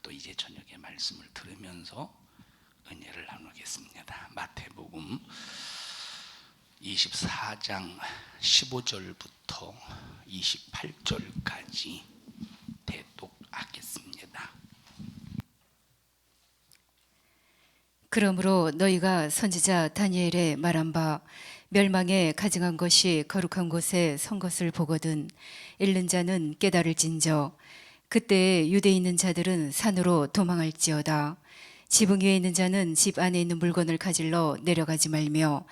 또 이제 저녁에 말씀을 들으면서 은혜를 나누겠습니다. 마태복음 24장 15절부터 28절까지 대독하겠습니다. 그러므로 너희가 선지자 다니엘의 말한 바 멸망에 가증한 것이 거룩한 곳에 선 것을 보거든 잃는 자는 깨달을진저 그때에 유대에 있는 자들은 산으로 도망할지어다. 지붕 위에 있는 자는 집 안에 있는 물건을 가질러 내려가지 말며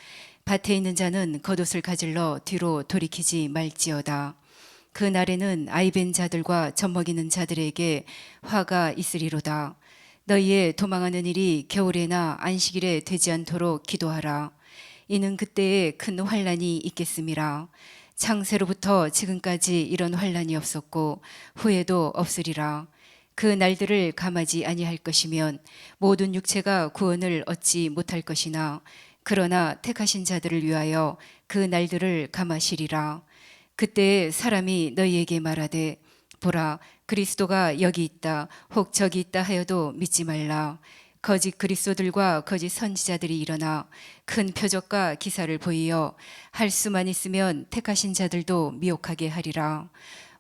밭에 있는 자는 겉옷을 가질러 뒤로 돌이키지 말지어다. 그 날에는 아이벤 자들과 젖먹이는 자들에게 화가 있으리로다. 너희의 도망하는 일이 겨울에나 안식일에 되지 않도록 기도하라. 이는 그때에 큰 환난이 있겠음이라. 창세로부터 지금까지 이런 환난이 없었고 후에도 없으리라. 그 날들을 감하지 아니할 것이면 모든 육체가 구원을 얻지 못할 것이나 그러나 택하신 자들을 위하여 그 날들을 감하시리라. 그때에 사람이 너희에게 말하되 보라 그리스도가 여기 있다 혹 저기 있다 하여도 믿지 말라. 거짓 그리스도들과 거짓 선지자들이 일어나 큰 표적과 기사를 보이어 할 수만 있으면 택하신 자들도 미혹하게 하리라.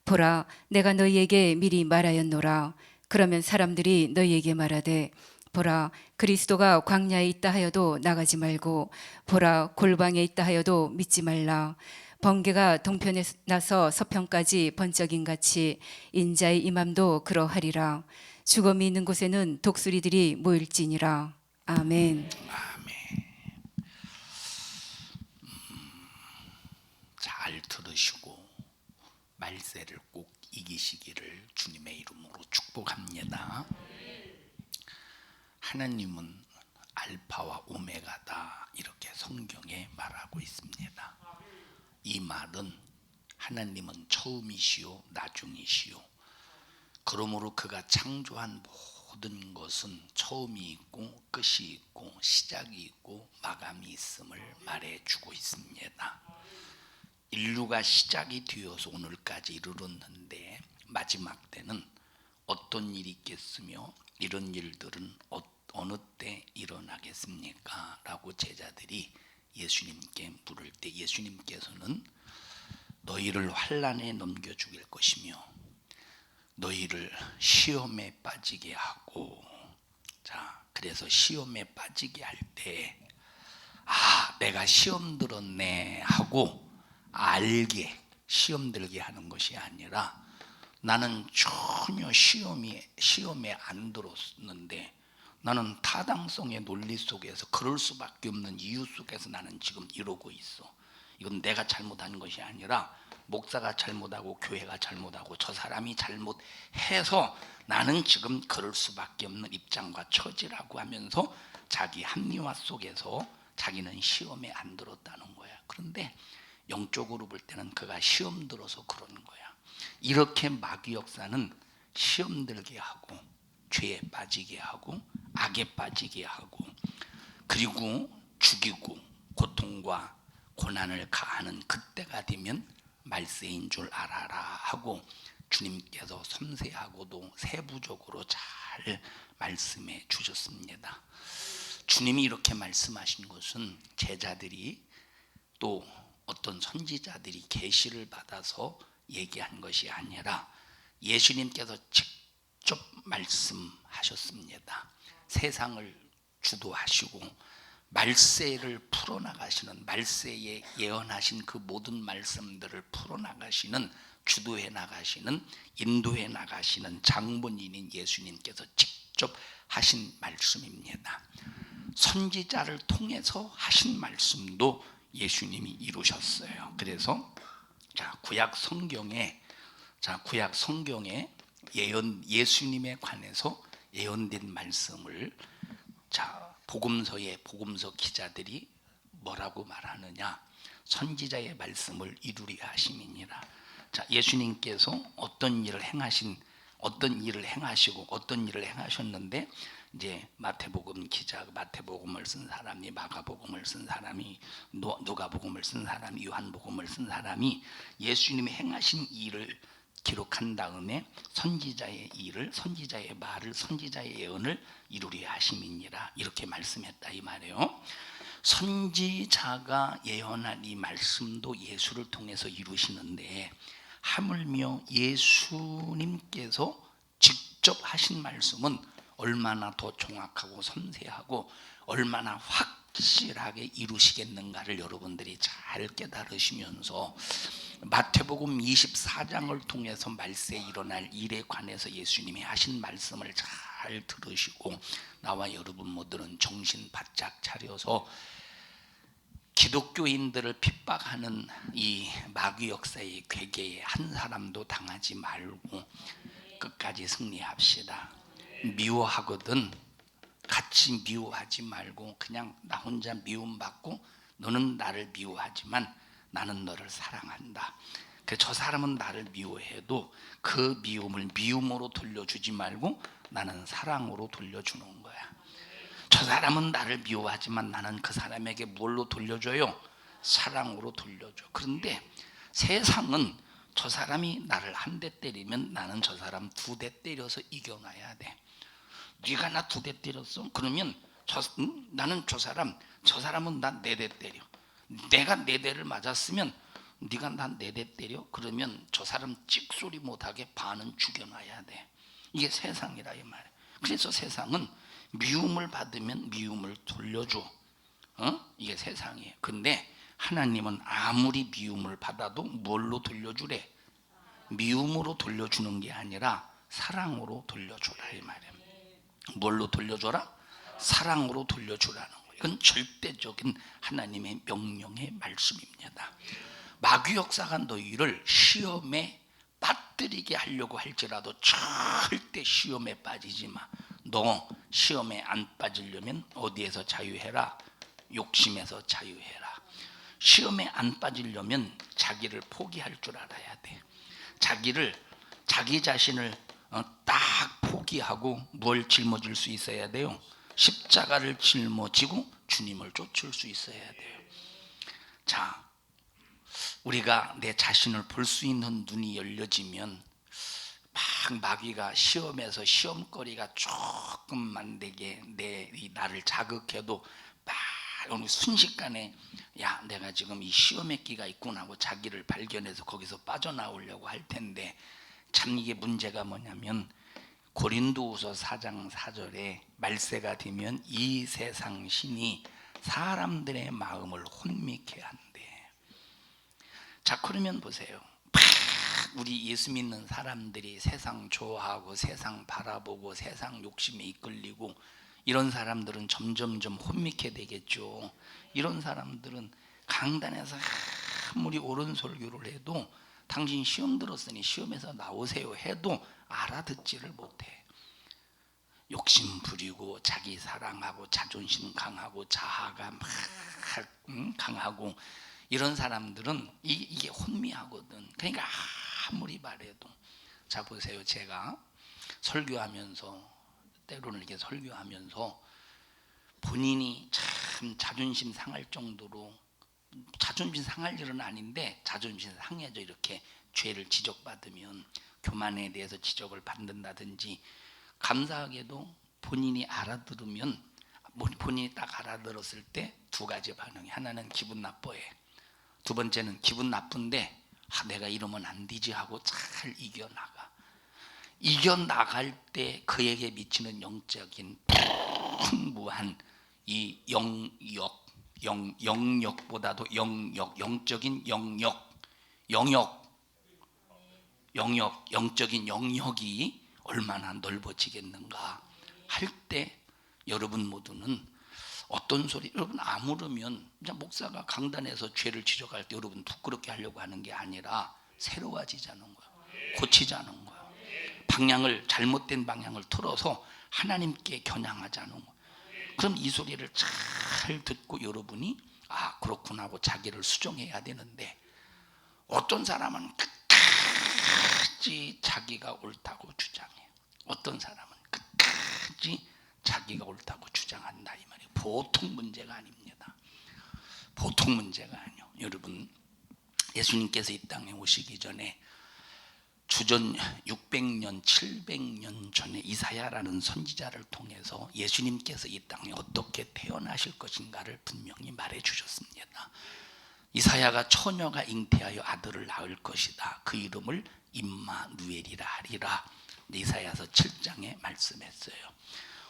보라 내가 너희에게 미리 말하였노라. 그러면 사람들이 너희에게 말하되 보라 그리스도가 광야에 있다 하여도 나가지 말고 보라 골방에 있다 하여도 믿지 말라. 번개가 동편에 나서 서편까지 번쩍인 같이 인자의 임함도 그러하리라. 죽음이 있는 곳에는 독수리들이 모일지니라. 아멘. 아멘. 잘 들으시고 말세를 꼭 이기시기를 주님의 이름으로 축복합니다. 하나님은 알파와 오메가다 이렇게 성경에 말하고 있습니다. 이 말은 하나님은 처음이시요 나중이시요 그러므로 그가 창조한 모든 것은 처음이 있고 끝이 있고 시작이 있고 마감이 있음을 말해주고 있습니다. 인류가 시작이 되어서 오늘까지 이르렀는데 마지막 때는 어떤 일이 있겠으며 이런 일들은 어느 때 일어나겠습니까? 라고 제자들이 예수님께 물을 때 예수님께서는 너희를 환난에 넘겨 죽일 것이며 너희를 시험에 빠지게 하고 그래서 시험에 빠지게 할 때 내가 시험 들었네 하고 알게 시험 들게 하는 것이 아니라 나는 전혀 시험에 안 들었는데 나는 타당성의 논리 속에서 그럴 수밖에 없는 이유 속에서 나는 지금 이러고 있어. 이건 내가 잘못한 것이 아니라 목사가 잘못하고 교회가 잘못하고 저 사람이 잘못해서 나는 지금 그럴 수밖에 없는 입장과 처지라고 하면서 자기 합리화 속에서 자기는 시험에 안 들었다는 거야. 그런데 영적으로 볼 때는 그가 시험 들어서 그러는 거야. 이렇게 마귀 역사는 시험 들게 하고 죄에 빠지게 하고 악에 빠지게 하고 그리고 죽이고 고통과 고난을 가하는 그때가 되면 말세인 줄 알아라 하고 주님께서 섬세하고도 세부적으로 잘 말씀해 주셨습니다. 주님이 이렇게 말씀하신 것은 제자들이 또 어떤 선지자들이 계시를 받아서 얘기한 것이 아니라 예수님께서 직접 말씀하셨습니다. 세상을 주도하시고 말세를 풀어나가시는 말세에 예언하신 그 모든 말씀들을 풀어나가시는 주도해 나가시는 인도해 나가시는 장본인인 예수님께서 직접 하신 말씀입니다. 선지자를 통해서 하신 말씀도 예수님이 이루셨어요. 그래서 구약 성경에 예수님에 관해서 예언된 말씀을 복음서 기자들이 뭐라고 말하느냐? 선지자의 말씀을 이루려 하심이니라. 예수님께서 어떤 일을 행하시고 어떤 일을 행하셨는데 이제 마태복음 기자, 마태복음을 쓴 사람이, 마가복음을 쓴 사람이, 누가복음을 쓴 사람이, 요한복음을 쓴 사람이 예수님이 행하신 일을 기록한 다음에 선지자의 일을, 선지자의 말을, 선지자의 예언을 이루려 하심이니라, 이렇게 말씀했다 이 말이에요. 선지자가 예언한 이 말씀도 예수를 통해서 이루시는데, 하물며 예수님께서 직접 하신 말씀은 얼마나 더 정확하고 섬세하고 얼마나 확실하게 이루시겠는가를 여러분들이 잘 깨달으시면서 마태복음 24장을 통해서 말세에 일어날 일에 관해서 예수님이 하신 말씀을 잘 들으시고, 나와 여러분 모두는 정신 바짝 차려서 기독교인들을 핍박하는 이 마귀 역사의 괴계에 한 사람도 당하지 말고 끝까지 승리합시다. 미워하거든 같이 미워하지 말고 그냥 나 혼자 미움받고, 너는 나를 미워하지만 나는 너를 사랑한다. 저 사람은 나를 미워해도 그 미움을 미움으로 돌려주지 말고 나는 사랑으로 돌려주는 거야. 저 사람은 나를 미워하지만 나는 그 사람에게 뭘로 돌려줘요? 사랑으로 돌려줘. 그런데 세상은 저 사람이 나를 한 대 때리면 나는 저 사람 2대 때려서 이겨놔야 돼. 네가 나 2대 때렸어? 그러면 나는 저 사람은 나 4대 때려. 내가 4대를 맞았으면 네가 나 4대 때려? 그러면 저 사람 찍소리 못하게 반은 죽여놔야 돼. 이게 세상이라 이 말이야. 그래서 세상은 미움을 받으면 미움을 돌려줘. 이게 세상이에요. 근데 하나님은 아무리 미움을 받아도 뭘로 돌려주래? 미움으로 돌려주는 게 아니라 사랑으로 돌려주라 이 말이에요. 뭘로 돌려줘라? 사랑으로 돌려주라는 거예요. 이건 절대적인 하나님의 명령의 말씀입니다. 마귀 역사가 너희를 시험에 빠뜨리게 하려고 할지라도 절대 시험에 빠지지 마. 너 시험에 안 빠지려면 어디에서 자유해라? 욕심에서 자유해라. 시험에 안 빠지려면 자기를 포기할 줄 알아야 돼. 자기 자신을 딱 포기하고 뭘 짊어질 수 있어야 돼요? 십자가를 짊어지고 주님을 쫓을 수 있어야 돼요. 자, 우리가 내 자신을 볼 수 있는 눈이 열려지면 막 마귀가 시험에서 시험거리가 조금만 되게 나를 자극해도 막 순식간에 야 내가 지금 이 시험의 끼가 있구나 하고 자기를 발견해서 거기서 빠져나오려고 할 텐데, 참 이게 문제가 뭐냐면 고린도후서 4장 4절에 말세가 되면 이 세상 신이 사람들의 마음을 혼미케 한대. 자, 그러면 보세요. 우리 예수 믿는 사람들이 세상 좋아하고 세상 바라보고 세상 욕심에 이끌리고 이런 사람들은 점점점 혼미케 되겠죠. 이런 사람들은 강단에서 아무리 옳은 설교를 해도 당신 시험 들었으니 시험에서 나오세요 해도 알아듣지를 못해. 욕심 부리고 자기 사랑하고 자존심 강하고 자아가 막 강하고 이런 사람들은 이게 혼미하거든. 그러니까 아무리 말해도. 자 보세요. 제가 설교하면서 때로는 이렇게 설교하면서 본인이 참 자존심 상할 정도로, 자존심 상할 일은 아닌데 자존심 상해져 이렇게 죄를 지적받으면 교만에 대해서 지적을 받는다든지, 감사하게도 본인이 알아들으면 본인이 딱 알아들었을 때 2가지 반응이, 하나는 기분 나빠해. 2번째는 기분 나쁜데 내가 이러면 안 되지 하고 잘 이겨나가. 이겨나갈 때 그에게 미치는 영적인 풍부한 이 영역보다도 영적인 영적인 영역이 얼마나 넓어지겠는가 할 때 여러분 모두는 어떤 소리, 여러분 아무르면 목사가 강단에서 죄를 지적할 때 여러분 부끄럽게 하려고 하는 게 아니라 새로워지자는 거예요. 고치자는 거예요. 잘못된 방향을 틀어서 하나님께 겨냥하자는 거예요. 그럼 이 소리를 잘 듣고 여러분이 그렇구나 하고 자기를 수정해야 되는데, 어떤 사람은 끝까지 자기가 옳다고 주장해. 어떤 사람은 끝까지 자기가 옳다고 주장한다 이 말이에요. 보통 문제가 아닙니다. 보통 문제가 아니에요. 여러분, 예수님께서 이 땅에 오시기 전에 주전 600년, 700년 전에 이사야라는 선지자를 통해서 예수님께서 이 땅에 어떻게 태어나실 것인가를 분명히 말해 주셨습니다. 이사야가 처녀가 잉태하여 아들을 낳을 것이다. 그 이름을 임마누엘이라 하리라. 이사야서 7장에 말씀했어요.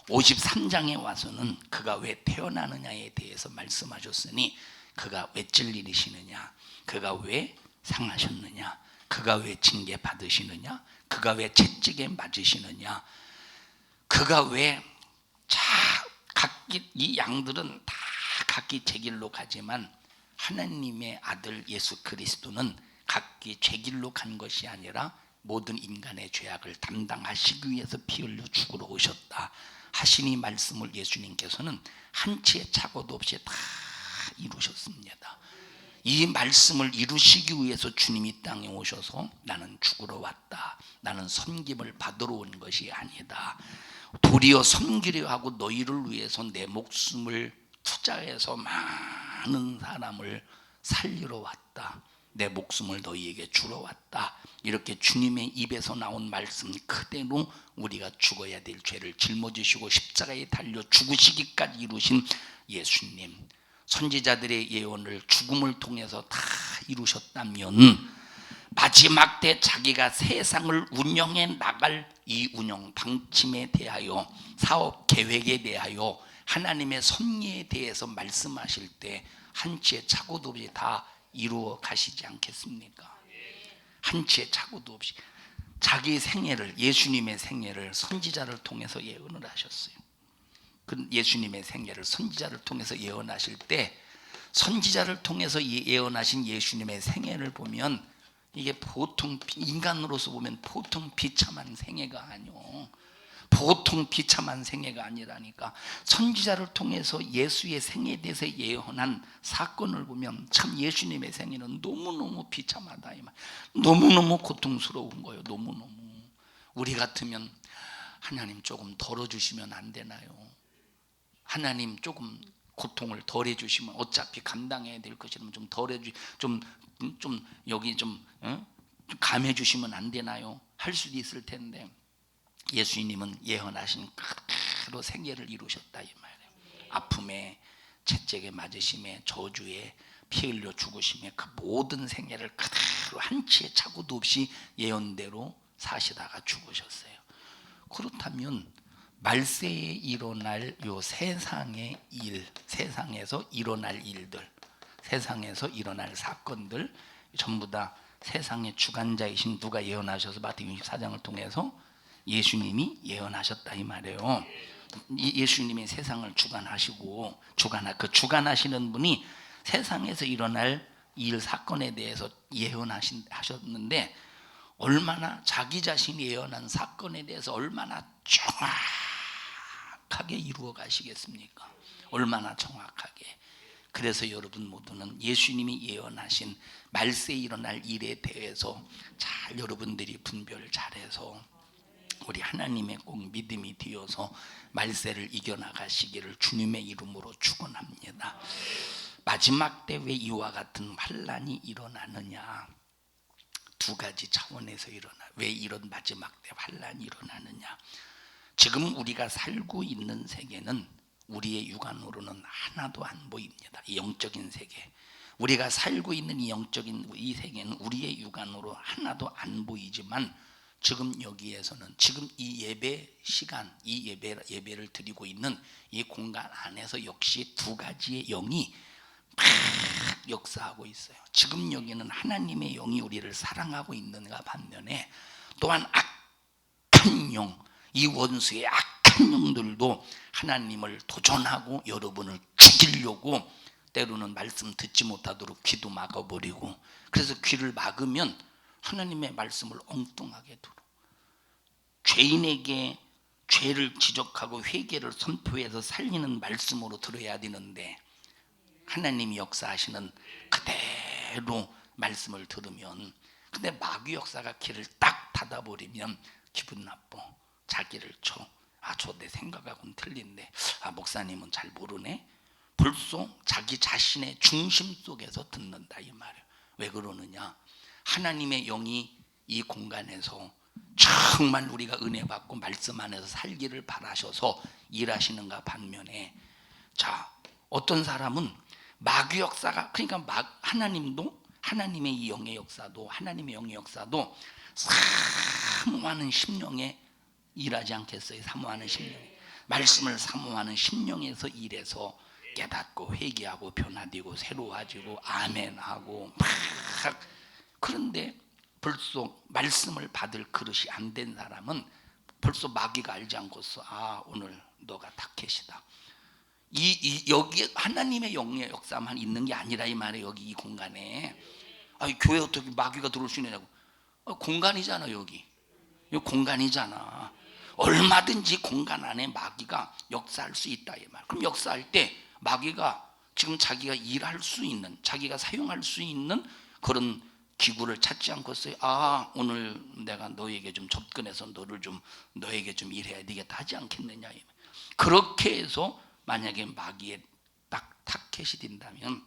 53장에 와서는 그가 왜 태어나느냐에 대해서 말씀하셨으니 그가 왜 찔리시느냐, 그가 왜 상하셨느냐, 그가 왜 징계 받으시느냐, 그가 왜 채찍에 맞으시느냐, 그가 왜 각기 이 양들은 다 각기 제 길로 가지만 하나님의 아들 예수 그리스도는 각기 제 길로 간 것이 아니라 모든 인간의 죄악을 담당하시기 위해서 피 흘려 죽으러 오셨다 하시니 말씀을 예수님께서는 한 치의 착오도 없이 다 이루셨습니다. 이 말씀을 이루시기 위해서 주님이 이 땅에 오셔서 나는 죽으러 왔다, 나는 섬김을 받으러 온 것이 아니다, 도리어 섬기려 하고 너희를 위해서 내 목숨을 투자해서 많은 사람을 살리러 왔다, 내 목숨을 너희에게 주러 왔다, 이렇게 주님의 입에서 나온 말씀 그대로 우리가 죽어야 될 죄를 짊어지시고 십자가에 달려 죽으시기까지 이루신 예수님, 선지자들의 예언을 죽음을 통해서 다 이루셨다면 마지막 때 자기가 세상을 운영해 나갈 이 운영 방침에 대하여, 사업 계획에 대하여, 하나님의 섭리에 대해서 말씀하실 때 한치의 착오도 없이 다 이루어 가시지 않겠습니까? 한치의 착오도 없이 자기 생애를, 예수님의 생애를 선지자를 통해서 예언을 하셨어요. 그 예수님의 생애를 선지자를 통해서 예언하실 때, 선지자를 통해서 예언하신 예수님의 생애를 보면 이게 보통 인간으로서 보면 보통 비참한 생애가 아니오. 보통 비참한 생애가 아니라니까. 선지자를 통해서 예수의 생애에 대해서 예언한 사건을 보면 참 예수님의 생애는 너무너무 비참하다 이 말. 너무너무 고통스러운 거예요. 너무너무. 우리 같으면 하나님 조금 덜어주시면 안 되나요? 하나님 조금 고통을 덜해 주시면, 어차피 감당해야 될 것이라면 좀 덜해 좀 여기 좀 감해 주시면 안 되나요? 할 수도 있을 텐데 예수님은 예언하신 그대로 생애를 이루셨다 이 말이에요. 아픔에, 채찍에 맞으심에, 저주에, 피 흘려 죽으심에 그 모든 생애를 그대로 한치의 착오도 없이 예언대로 사시다가 죽으셨어요. 그렇다면 말세에 일어날 요 세상의 일, 세상에서 일어날 일들, 세상에서 일어날 사건들 전부 다 세상의 주관자이신 누가 예언하셔서 마태복음 24장을 통해서 예수님이 예언하셨다 이 말이에요. 예수님이 세상을 주관하시고 주관하시는 분이 세상에서 일어날 일 사건에 대해서 예언하셨는데 얼마나 자기 자신이 예언한 사건에 대해서 얼마나 정확하게 이루어 가시겠습니까? 얼마나 정확하게. 그래서 여러분 모두는 예수님이 예언하신 말세에 일어날 일에 대해서 잘 여러분들이 분별 잘해서 우리 하나님의 꼭 믿음이 되어서 말세를 이겨나가시기를 주님의 이름으로 축원합니다. 마지막 때 왜 이와 같은 환란이 일어나느냐? 두 가지 차원에서 왜 이런 마지막 때 환란이 일어나느냐? 지금 우리가 살고 있는 세계는 우리의 육안으로는 하나도 안 보입니다. 이 영적인 세계, 우리가 살고 있는 이 영적인 이 세계는 우리의 육안으로 하나도 안 보이지만 지금 여기에서는 지금 이 예배 시간, 이 예배를 드리고 있는 이 공간 안에서 역시 두 가지의 영이 막 역사하고 있어요. 지금 여기는 하나님의 영이 우리를 사랑하고 있는가 반면에 또한 악한 영, 이 원수의 악한 영들도 하나님을 도전하고 여러분을 죽이려고 때로는 말씀 듣지 못하도록 귀도 막아버리고, 그래서 귀를 막으면 하나님의 말씀을 엉뚱하게 들어. 죄인에게 죄를 지적하고 회개를 선포해서 살리는 말씀으로 들어야 되는데 하나님이 역사하시는 그대로 말씀을 들으면, 근데 마귀 역사가 귀를 딱 닫아버리면 기분 나빠. 자기를 쳐. 저 내 생각하고는 틀린데 목사님은 잘 모르네. 벌써 자기 자신의 중심 속에서 듣는다 이 말이에요. 왜 그러느냐? 하나님의 영이 이 공간에서 정말 우리가 은혜 받고 말씀 안에서 살기를 바라셔서 일하시는가 반면에, 자, 어떤 사람은 마귀 역사가, 그러니까 하나님도, 하나님의 이 영의 역사도, 하나님의 영의 역사도 사모하는 심령에 일하지 않겠어요? 사모하는 심령에, 말씀을 사모하는 심령에서 일해서 깨닫고 회개하고 변화되고 새로워지고 아멘하고 막. 그런데 벌써 말씀을 받을 그릇이 안 된 사람은 벌써 마귀가 알지 않고서, 아, 오늘 너가 타켓이다. 여기 하나님의 영의 역사만 있는 게 아니라 이 말이에요. 여기 이 공간에, 교회 어떻게 마귀가 들어올 수 있느냐고. 공간이잖아. 여기 공간이잖아. 얼마든지 공간 안에 마귀가 역사할 수 있다 이 말. 그럼 역사할 때 마귀가 지금 자기가 일할 수 있는, 자기가 사용할 수 있는 그런 기구를 찾지 않고서, 아, 오늘 내가 너에게 좀 접근해서 너에게 좀 일해야 되겠다 하지 않겠느냐. 그렇게 해서 만약에 마귀의 딱 타켓이 된다면,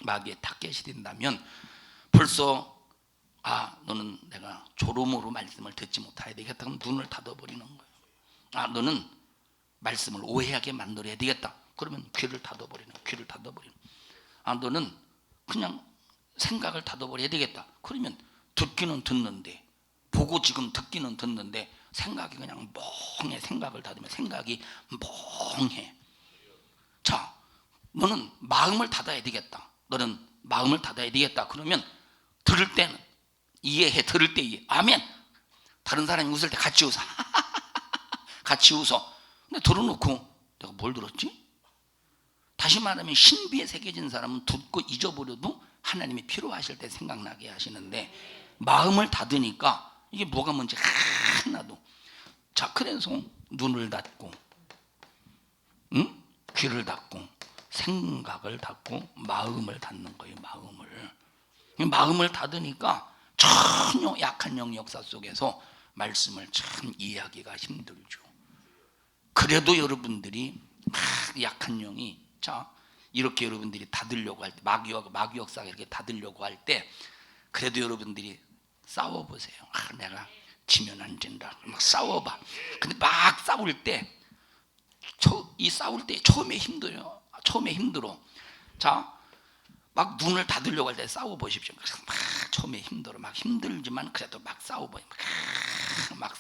마귀의 타켓이 된다면 벌써, 아, 너는 내가 졸음으로 말씀을 듣지 못해야 되겠다. 그럼 눈을 닫아버리는 거예요. 아, 너는 말씀을 오해하게 만들어야 되겠다. 그러면 귀를 닫아버리는. 아, 너는 그냥 생각을 닫아버려야 되겠다. 그러면 듣기는 듣는데, 보고 지금 듣기는 듣는데 생각이 그냥 멍해. 생각을 닫으면 생각이 멍해. 자, 너는 마음을 닫아야 되겠다. 너는 마음을 닫아야 되겠다. 그러면 들을 때는 이해해. 들을 때 이해. 아멘. 다른 사람이 웃을 때 같이 웃어. 같이 웃어. 근데 들어놓고 내가 뭘 들었지? 다시 말하면 신비에 새겨진 사람은 듣고 잊어버려도 하나님이 필요하실 때 생각나게 하시는데, 마음을 닫으니까 이게 뭐가 뭔지 하나도. 자, 그래서 눈을 닫고, 귀를 닫고, 생각을 닫고, 마음을 닫는 거예요. 마음을 닫으니까 전혀 약한 영 역사 속에서 말씀을 참 이해하기가 힘들죠. 그래도 여러분들이 약한 영이, 자, 이렇게 여러분들이 닫으려고 할 때, 마귀 역사가 이렇게 닫으려고 할 때, 그래도 여러분들이 싸워보세요. 아, 내가 지면 안 된다. 막 싸워봐. 근데 막 싸울 때, 이 싸울 때 처음에 힘들어요. 처음에 힘들어. 자, 막 눈을 닫으려고 할 때 싸워보십시오. 막 처음에 힘들어. 막 힘들지만 그래도 막 싸워봐요. 막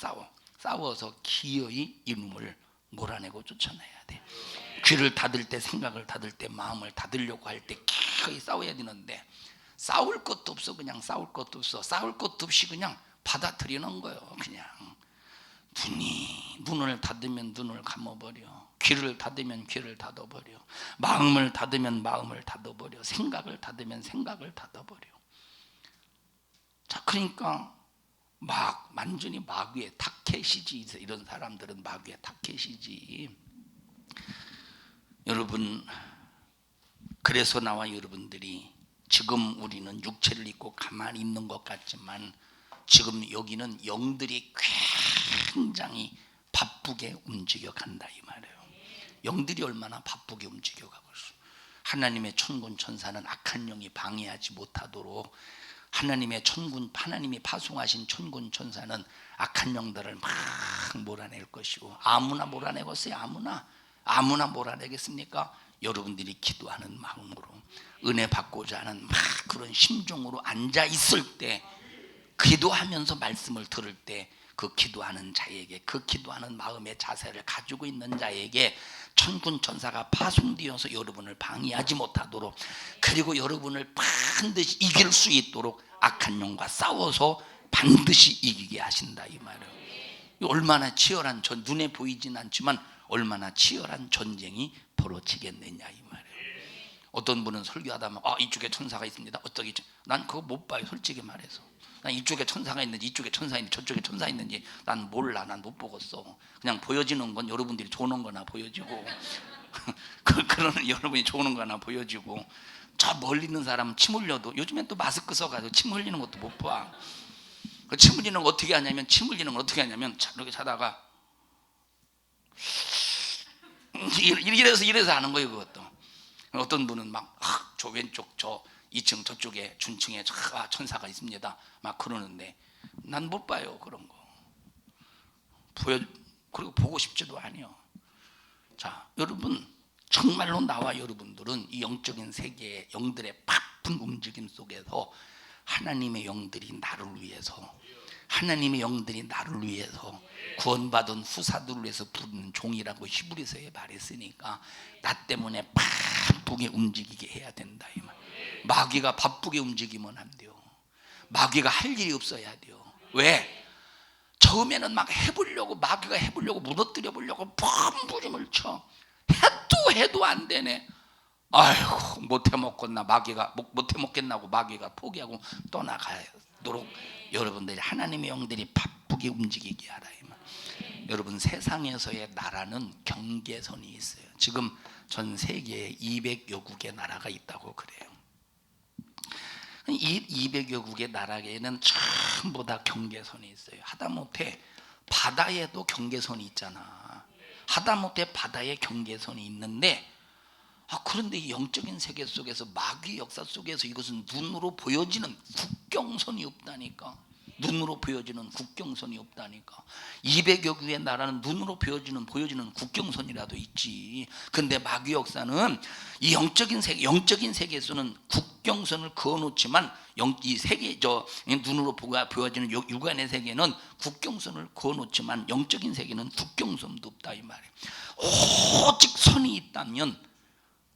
싸워서 기어이 이놈을 몰아내고 쫓아내야 돼. 귀를 닫을 때, 생각을 닫을 때, 마음을 닫으려고 할 때 기어이 싸워야 되는데, 싸울 것도 없어. 그냥 싸울 것도 없어. 싸울 것도 없이 그냥 받아들이는 거예요. 그냥 눈을 닫으면 눈을 감아버려. 귀를 닫으면 귀를 닫아버려. 마음을 닫으면 마음을 닫아버려. 생각을 닫으면 생각을 닫아버려. 자, 그러니까 막 완전히 마귀의 타켓이지. 이런 사람들은 마귀의 타켓이지. 여러분, 그래서 나와 여러분들이 지금 우리는 육체를 입고 가만히 있는 것 같지만, 지금 여기는 영들이 굉장히 바쁘게 움직여 간다 이 말이에요. 영들이 얼마나 바쁘게 움직여 가고 있어. 하나님의 천군 천사는 악한 영이 방해하지 못하도록, 하나님이 파송하신 천군 천사는 악한 영들을 막 몰아낼 것이고, 아무나 몰아내겠어요? 아무나 몰아내겠습니까? 여러분들이 기도하는 마음으로, 은혜 받고자 하는 막 그런 심정으로 앉아 있을 때, 기도하면서 말씀을 들을 때, 그 기도하는 자에게, 그 기도하는 마음의 자세를 가지고 있는 자에게 천군 천사가 파송되어서 여러분을 방해하지 못하도록, 그리고 여러분을 반드시 이길 수 있도록 악한 영과 싸워서 반드시 이기게 하신다 이 말이에요. 얼마나 치열한 눈에 보이진 않지만 얼마나 치열한 전쟁이 벌어지겠느냐 이 말이에요. 어떤 분은 설교하다 보면, 이쪽에 천사가 있습니다. 어떻게? 난 그거 못 봐요. 솔직히 말해서. 난 이쪽에 천사가 있는지, 이쪽에 천사 있는지, 저쪽에 천사 있는지 난 몰라. 난 못 보겠어. 그냥 보여지는 건 여러분들이 좋은 거나 보여지고 그러는 여러분이 좋은 거나 보여지고, 저 멀리 있는 사람은 침 흘려도, 요즘엔 또 마스크 써가지고 침 흘리는 것도 못 봐. 그 침 흘리는 거 어떻게 하냐면, 이렇게 자다가 이래서 하는 거예요. 그것도. 어떤 분은 막 저 왼쪽 저 2층 저쪽에 준층에 천사가 있습니다 막 그러는데, 난 못 봐요 그런 거. 그리고 보고 싶지도 않아요. 자, 여러분 정말로 나와 여러분들은 이 영적인 세계의 영들의 바쁜 움직임 속에서 하나님의 영들이 나를 위해서, 하나님의 영들이 나를 위해서 구원받은 후사들을 위해서 부르는 종이라고 히브리서에 말했으니까 나 때문에 바쁘게 움직이게 해야 된다 이 말. 마귀가 바쁘게 움직이면 안 돼요. 마귀가 할 일이 없어야 돼요. 왜? 처음에는 막 해보려고, 마귀가 해보려고, 무너뜨려 보려고 펌부림을 쳐. 해도 안 되네. 아이고 못해 먹겠나, 마귀가 못해 먹겠나고 마귀가 포기하고 떠나가도록 여러분들이 하나님의 영들이 바쁘게 움직이게 하라 이 말. 여러분 세상에서의 나라는 경계선이 있어요. 지금 전 세계에 200여 국의 나라가 있다고 그래요. 이 200여 국의 나라에는 전부 다 경계선이 있어요. 하다못해 바다에도 경계선이 있잖아. 하다못해 바다에 경계선이 있는데, 그런데 이 영적인 세계 속에서 마귀 역사 속에서 이것은 눈으로 보여지는 국경선이 없다니까. 눈으로 보여지는 국경선이 없다니까. 200여 개의 나라는 눈으로 보여지는 국경선이라도 있지. 근데 마귀 역사는 이 영적인 세계에서는 국경선을 그어놓지만 이 세계 눈으로 보여지는 육안의 세계는 국경선을 그어놓지만 영적인 세계는 국경선도 없다 이 말이에요. 오직 선이 있다면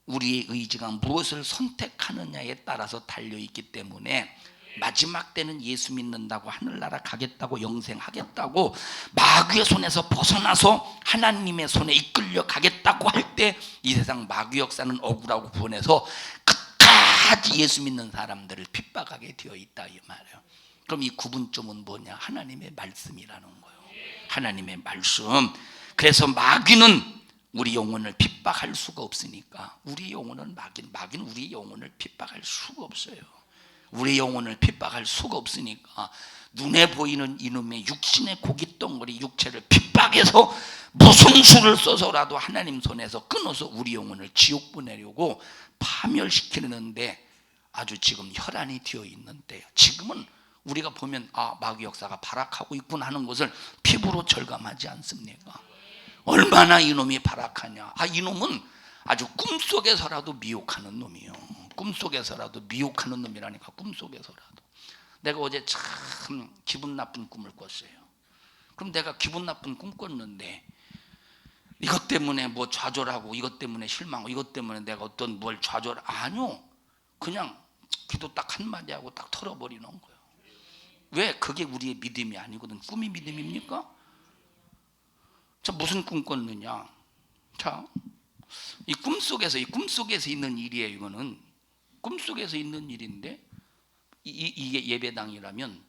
우리의 의지가 무엇을 선택하느냐에 따라서 달려있기 때문에 마지막 때는 예수 믿는다고 하늘나라 가겠다고 영생하겠다고 마귀의 손에서 벗어나서 하나님의 손에 이끌려 가겠다고 할 때 이 세상 마귀 역사는 억울하고 분해서 끝까지 예수 믿는 사람들을 핍박하게 되어 있다 이 말이에요. 그럼 이 구분점은 뭐냐? 하나님의 말씀이라는 거예요. 하나님의 말씀. 그래서 마귀는 우리 영혼을 핍박할 수가 없으니까, 우리 영혼은 마귀는 우리 영혼을 핍박할 수가 없어요. 우리 영혼을 핍박할 수가 없으니까 눈에 보이는 이놈의 육신의 고깃덩어리 육체를 핍박해서 무슨 수를 써서라도 하나님 손에서 끊어서 우리 영혼을 지옥 보내려고 파멸시키는데 아주 지금 혈안이 되어 있는 때예요. 지금은 우리가 보면 마귀 역사가 발악하고 있구나 하는 것을 피부로 절감하지 않습니까? 얼마나 이놈이 발악하냐. 이놈은 아주 꿈속에서라도 미혹하는 놈이에요. 꿈속에서라도 미혹하는 놈이라니까. 꿈속에서라도. 내가 어제 참 기분 나쁜 꿈을 꿨어요. 그럼 내가 기분 나쁜 꿈 꿨는데 이것 때문에 뭐 좌절하고 이것 때문에 실망하고 이것 때문에 내가 어떤 뭘 아니요. 그냥 기도 딱 한마디 하고 딱 털어버리는 거예요. 왜? 그게 우리의 믿음이 아니거든. 꿈이 믿음입니까? 자, 무슨 꿈 꿨느냐? 자, 이 꿈속에서 있는 일이에요. 이거는 꿈속에서 있는 일인데 이게 예배당이라면,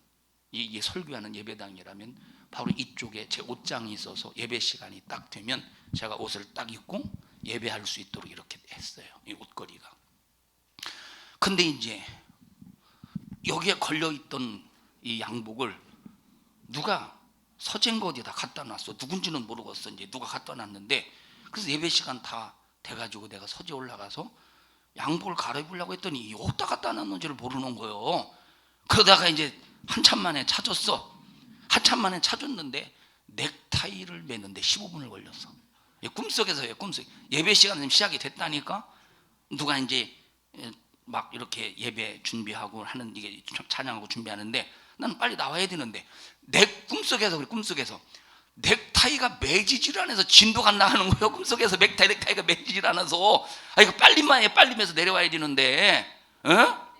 이게 설교하는 예배당이라면 바로 이쪽에 제 옷장이 있어서 예배 시간이 딱 되면 제가 옷을 딱 입고 예배할 수 있도록 이렇게 했어요. 이 옷걸이가. 근데 이제 여기에 걸려있던 이 양복을 누가 서재인가 어디다 갖다 놨어. 누군지는 모르겠어. 이제 누가 갖다 놨는데, 그래서 예배 시간 다 돼가지고 내가 서재 올라가서 양복을 갈아입으려고 했더니 어디다 갖다 놨는지를 모르는 거예요. 그러다가 이제 한참 만에 찾았어. 한참 만에 찾았는데 넥타이를 매는데 15분을 걸렸어. 꿈속에서요. 꿈속. 예배 시간 시작이 됐다니까. 누가 이제 막 이렇게 예배 준비하고 하는, 이게 찬양하고 준비하는데 나는 빨리 나와야 되는데 내 꿈속에서 넥타이가 매지질 않아서 진도가 안 나가는 거예요. 꿈속에서 넥타이가 매지질 않아서 이거 빨리 매서 내려와야 되는데,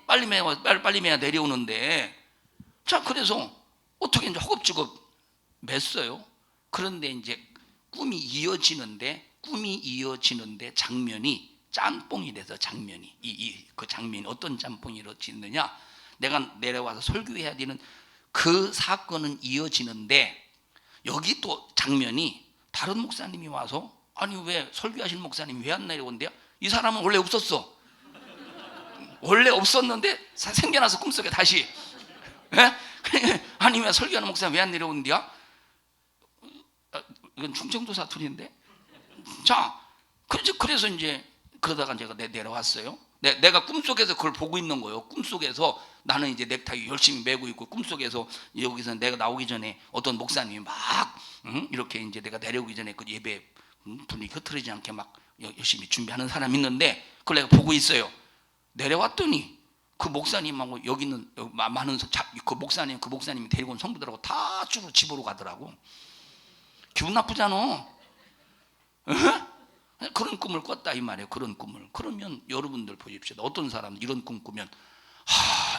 빨리 매야 내려오는데, 자, 그래서 어떻게 이제 허겁지겁 맸어요. 그런데 이제 꿈이 이어지는데 장면이 짬뽕이 돼서, 그 장면이 어떤 짬뽕이 이루어지느냐? 내가 내려와서 설교해야 되는 그 사건은 이어지는데 여기 또 장면이 다른 목사님이 와서, 아니 왜 설교하신 목사님이 왜 안 내려온대요? 이 사람은 원래 없었어. 원래 없었는데 생겨나서 꿈속에 다시. 아니 왜 설교하는 목사님 왜 안 내려온대요? 이건 충청도 사투리인데. 자, 그래서 이제 그러다가 제가 내려왔어요. 내가 꿈속에서 그걸 보고 있는 거예요. 꿈속에서 나는 이제 넥타이 열심히 매고 있고 꿈속에서 여기서 내가 나오기 전에 어떤 목사님이 막 이렇게 이제 내가 내려오기 전에 그 예배 분위기 흐트러지지 않게 막 열심히 준비하는 사람이 있는데 그걸 내가 보고 있어요. 내려왔더니 그 목사님하고 여기 있는 많은 그 목사님이 데리고 온 성도들하고 다 쭉 집으로 가더라고. 기분 나쁘잖아. 그런 꿈을 꿨다 이 말이에요. 그런 꿈을. 그러면 여러분들 보십시오. 어떤 사람은 이런 꿈 꾸면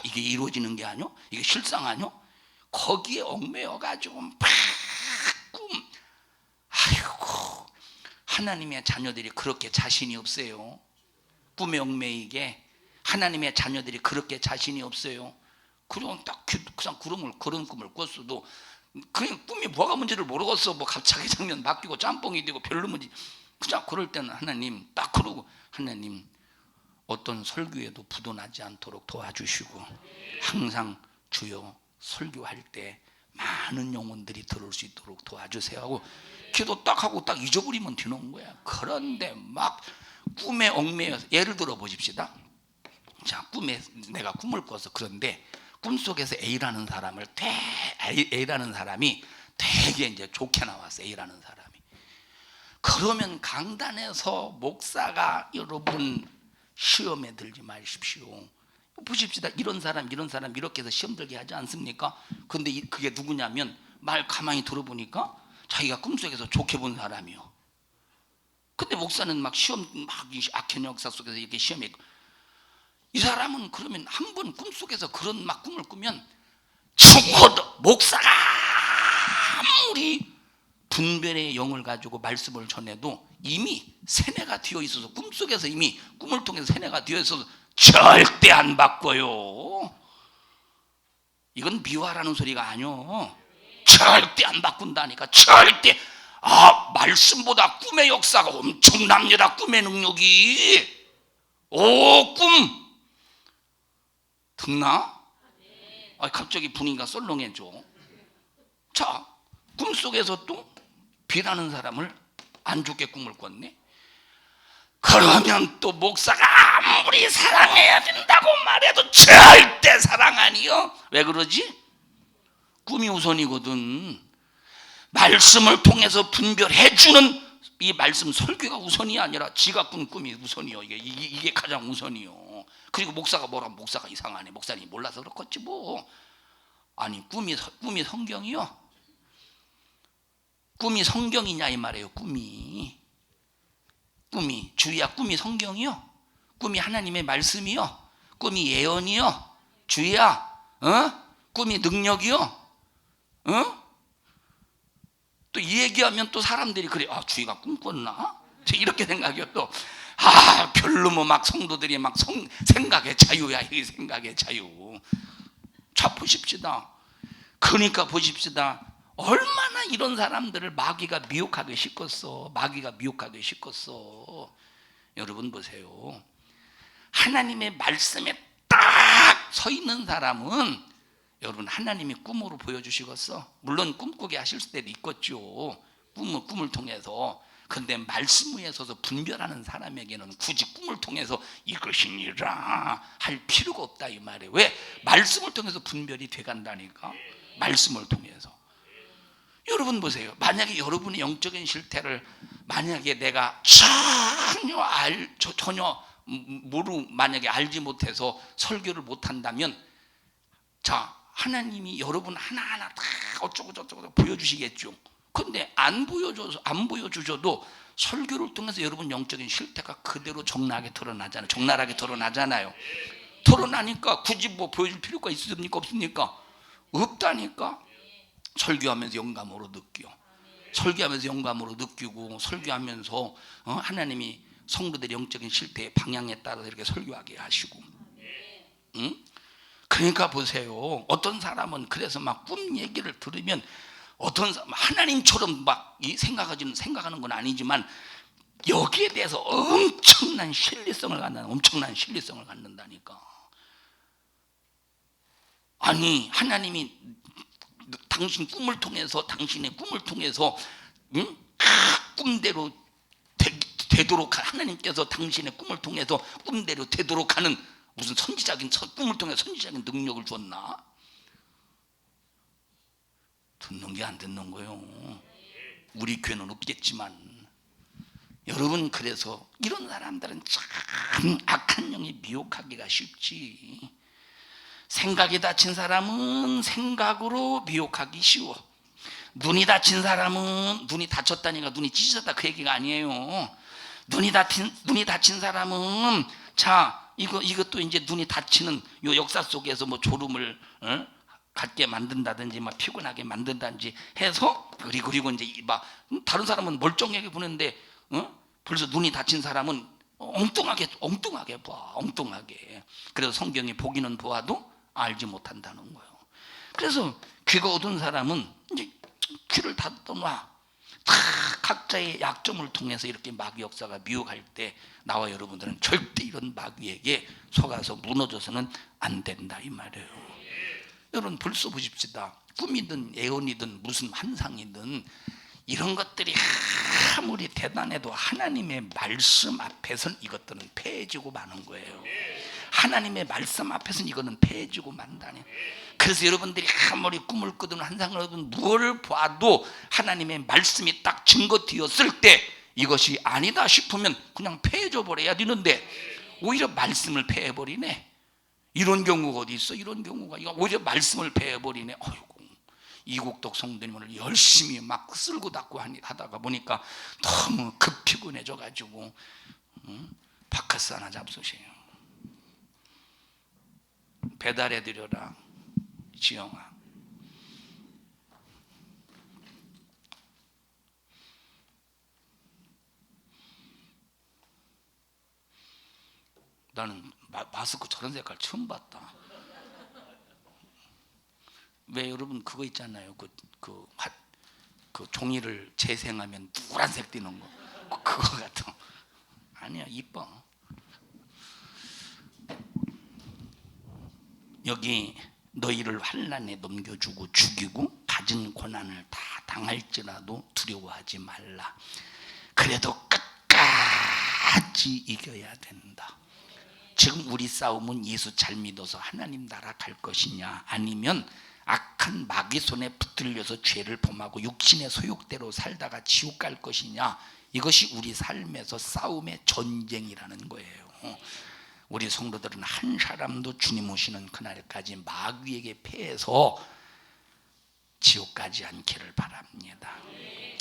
이게 이루어지는 게 아니요? 이게 실상 아니요? 거기에 얽매여 가지고 막 꿈. 아이고, 하나님의 자녀들이 그렇게 자신이 없어요. 꿈에 얽매이게 하나님의 자녀들이 그렇게 자신이 없어요. 그냥 딱 그냥 그런 꿈을 꿨어도 그냥 꿈이 뭐가 문제를 모르겠어. 뭐 갑자기 장면 바뀌고 짬뽕이 되고 별로 문제. 그냥 그럴 때는 하나님 딱 그러고 하나님 어떤 설교에도 부도 나지 않도록 도와주시고 항상 주여 설교할 때 많은 영혼들이 들을 수 있도록 도와주세요 하고 기도 딱 하고 딱 잊어버리면 되는 거야. 그런데 막 꿈에 얽매여서 예를 들어 보십시다. 자, 꿈에 내가 꿈을 꿔서 그런데 꿈속에서 A라는 사람이 되게 이제 좋게 나왔어. A라는 사람이. 그러면 강단에서 목사가 여러분 시험에 들지 마십시오. 보십시다. 이런 사람 이렇게 해서 시험 들게 하지 않습니까? 근데 그게 누구냐면 말 가만히 들어보니까 자기가 꿈속에서 좋게 본 사람이요. 근데 목사는 막 시험 악한 역사 속에서 이렇게 시험에 이 사람은 그러면 한 번 꿈속에서 그런 막 꿈을 꾸면 죽어도 목사가 아무리 분별의 영을 가지고 말씀을 전해도 이미 세뇌가 되어 있어서 꿈속에서 이미 꿈을 통해서 세뇌가 되어 있어서 절대 안 바꿔요. 이건 미화라는 소리가 아니요. 절대 안 바꾼다니까. 절대. 말씀보다 꿈의 역사가 엄청납니다. 꿈의 능력이. 꿈 듣나? 갑자기 분위기가 썰렁해져. 자, 꿈속에서 또 B라는 사람을 안 좋게 꿈을 꿨네. 그러면 또 목사가 아무리 사랑해야 된다고 말해도 절대 사랑 아니요. 왜 그러지? 꿈이 우선이거든. 말씀을 통해서 분별해주는 이 말씀 설교가 우선이 아니라 지가 꾼 꿈이 우선이요. 이게 가장 우선이요. 그리고 목사가 목사가 이상하네. 목사님이 몰라서 그렇겠지 뭐. 아니 꿈이 성경이요. 꿈이 성경이냐 이 말이에요. 꿈이 주희야, 꿈이 성경이요? 꿈이 하나님의 말씀이요? 꿈이 예언이요? 주희야, 꿈이 능력이요? 또 이 얘기하면 또 사람들이 그래. 주희가 꿈 꿨나? 이렇게 생각해요. 또 별로 뭐 막 성도들이 막 생각의 자유야. 이 생각의 자유. 자, 보십시다. 그러니까 보십시다. 얼마나 이런 사람들을 마귀가 미혹하게 시켰어. 여러분 보세요. 하나님의 말씀에 딱 서 있는 사람은 여러분 하나님이 꿈으로 보여주시겠어. 물론 꿈꾸게 하실 때도 있겠죠. 꿈을 통해서. 그런데 말씀 위에 서서 분별하는 사람에게는 굳이 꿈을 통해서 이것이니라 할 필요가 없다 이 말이에요. 왜? 말씀을 통해서 분별이 돼간다니까. 말씀을 통해서. 여러분 보세요. 만약에 여러분의 영적인 실태를 만약에 내가 전혀 만약에 알지 못해서 설교를 못한다면 자, 하나님이 여러분 하나하나 다 어쩌고 보여주시겠죠. 그런데 안 보여주셔도 설교를 통해서 여러분 영적인 실태가 그대로 적나라하게 드러나잖아요. 드러나니까 굳이 뭐 보여줄 필요가 있습니까? 없습니까? 없다니까. 설교하면서 영감으로 느끼고 설교하면서 하나님이 성도들의 영적인 실태의 방향에 따라서 이렇게 설교하게 하시고. 그러니까 보세요. 어떤 사람은 그래서 막 꿈 얘기를 들으면 어떤 사람 하나님처럼 막 생각하는 건 아니지만 여기에 대해서 엄청난 신뢰성을 갖는다니까. 아니 하나님이 당신의 꿈을 통해서 꿈대로 되도록 하나님께서 당신의 꿈을 통해서 꿈대로 되도록 하는 무슨 선지자긴 꿈을 통해 선지자적인 능력을 줬나? 듣는 게 안 듣는 거예요. 우리 교회는 없겠지만 여러분, 그래서 이런 사람들은 참 악한 영이 미혹하기가 쉽지. 생각이 다친 사람은 생각으로 미혹하기 쉬워. 눈이 다친 사람은, 눈이 다쳤다니까 눈이 찢어졌다 그 얘기가 아니에요. 눈이 다친 사람은, 자, 이것도 이제 눈이 다치는 요 역사 속에서 뭐 졸음을 갖게 만든다든지 막 피곤하게 만든다든지 해서, 그리고 이제 막 다른 사람은 멀쩡하게 보는데 벌써 눈이 다친 사람은 엉뚱하게 봐. 엉뚱하게. 그래서 성경이 보기는 보아도 알지 못한다는 거예요. 그래서 귀가 어두운 사람은 이제 귀를 닫아놔. 다 각자의 약점을 통해서 이렇게 마귀 역사가 미혹할 때 나와 여러분들은 절대 이런 마귀에게 속아서 무너져서는 안 된다 이 말이에요. 여러분 벌써 보십시다. 꿈이든 예언이든 무슨 환상이든 이런 것들이 아무리 대단해도 하나님의 말씀 앞에서는 이것들은 패해지고 마는 거예요. 하나님의 말씀 앞에서는 이거는 패해지고 만다네. 그래서 여러분들이 아무리 꿈을 꾸든 환상을 하든 무엇을 봐도 하나님의 말씀이 딱 증거되었을 때 이것이 아니다 싶으면 그냥 패해져 버려야 되는데 오히려 말씀을 패해버리네. 이런 경우가 어디 있어? 이런 경우가 오히려 말씀을 패해버리네. 어이구, 이국덕 성도님을 열심히 막 쓸고 닦고 하다가 보니까 너무 급피곤해져 가지고 바카스 하나 잡수세요. 배달해 드려라 지영아. 나는 마스크 저런 색깔 처음 봤다. 왜 여러분 그거 있잖아요. 그 종이를 재생하면 노란색 띄는 거. 그거 같아. 아니야, 이뻐. 여기 너희를 환난에 넘겨주고 죽이고 가진 고난을 다 당할지라도 두려워하지 말라. 그래도 끝까지 이겨야 된다. 지금 우리 싸움은 예수 잘 믿어서 하나님 나라 갈 것이냐, 아니면 악한 마귀 손에 붙들려서 죄를 범하고 육신의 소욕대로 살다가 지옥 갈 것이냐. 이것이 우리 삶에서 싸움의 전쟁이라는 거예요. 우리 성도들은 한 사람도 주님 오시는 그날까지 마귀에게 패해서 지옥 가지 않기를 바랍니다.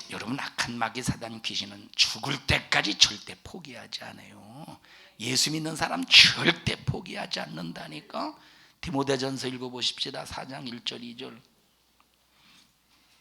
여러분, 악한 마귀 사단 귀신은 죽을 때까지 절대 포기하지 않아요. 예수 믿는 사람 절대 포기하지 않는다니까. 디모데전서 읽어보십시다. 4장 1절 2절.